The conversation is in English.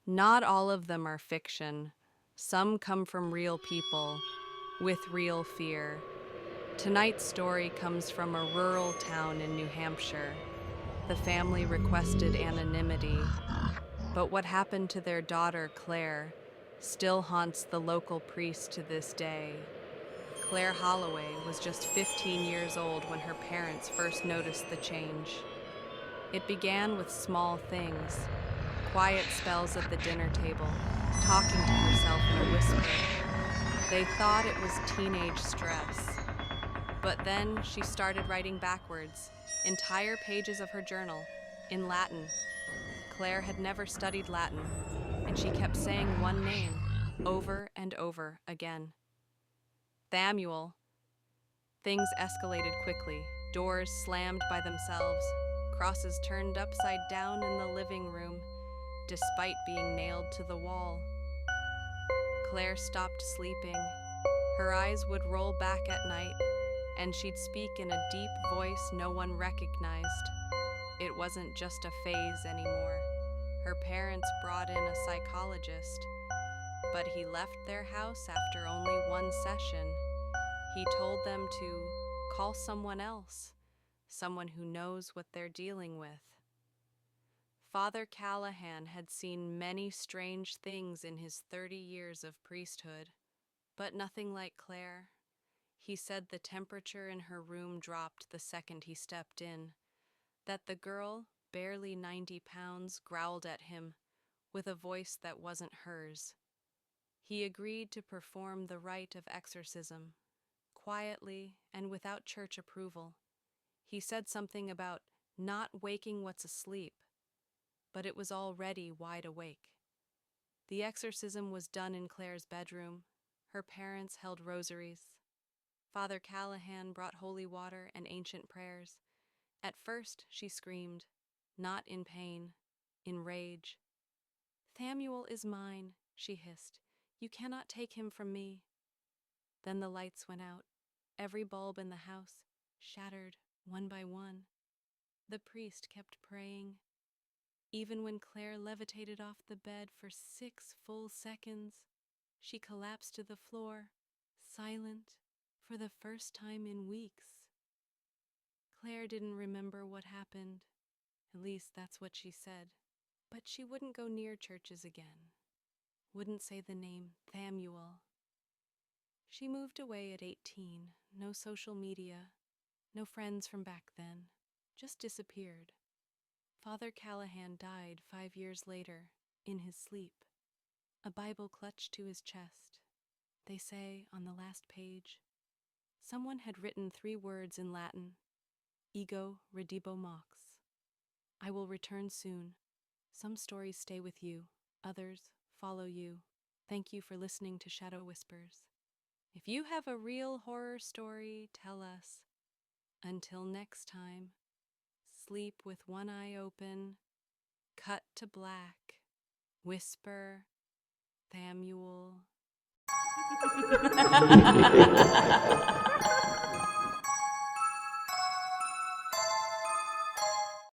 Not all of them are fiction. Some come from real people with real fear. Tonight's story comes from a rural town in New Hampshire. The family requested anonymity, but what happened to their daughter, Claire, still haunts the local priest to this day. Claire Holloway was just 15 years old when her parents first noticed the change. It began with small things, quiet spells at the dinner table, talking to herself in a whisper. They thought it was teenage stress. But then she started writing backwards, entire pages of her journal, in Latin. Claire had never studied Latin, and she kept saying one name over and over again. Thamuel. Things escalated quickly. Doors slammed by themselves. Crosses turned upside down in the living room, despite being nailed to the wall. Claire stopped sleeping. Her eyes would roll back at night, and she'd speak in a deep voice no one recognized. It wasn't just a phase anymore. Her parents brought in a psychologist, but he left their house after only one session. He told them to call someone else, someone who knows what they're dealing with. Father Callahan had seen many strange things in his 30 years of priesthood, but nothing like Claire. He said the temperature in her room dropped the second he stepped in, that the girl, barely 90 pounds, growled at him with a voice that wasn't hers. He agreed to perform the rite of exorcism, quietly and without church approval. He said something about not waking what's asleep, but it was already wide awake. The exorcism was done in Claire's bedroom. Her parents held rosaries. Father Callahan brought holy water and ancient prayers. At first, she screamed, not in pain, in rage. "Thamuel is mine," she hissed. "You cannot take him from me." Then the lights went out. Every bulb in the house shattered one by one. The priest kept praying. Even when Claire levitated off the bed for 6 full seconds, she collapsed to the floor, silent, for the first time in weeks. Claire didn't remember what happened. At least that's what she said. But she wouldn't go near churches again. Wouldn't say the name Thamuel. She moved away at 18. No social media. No friends from back then. Just disappeared. Father Callahan died 5 years later, in his sleep. A Bible clutched to his chest. They say, on the last page, someone had written 3 words in Latin: Ego redibo mox. I will return soon. Some stories stay with you, others follow you. Thank you for listening to Shadow Whispers. If you have a real horror story, tell us. Until next time, sleep with one eye open, cut to black, whisper, Thamuel.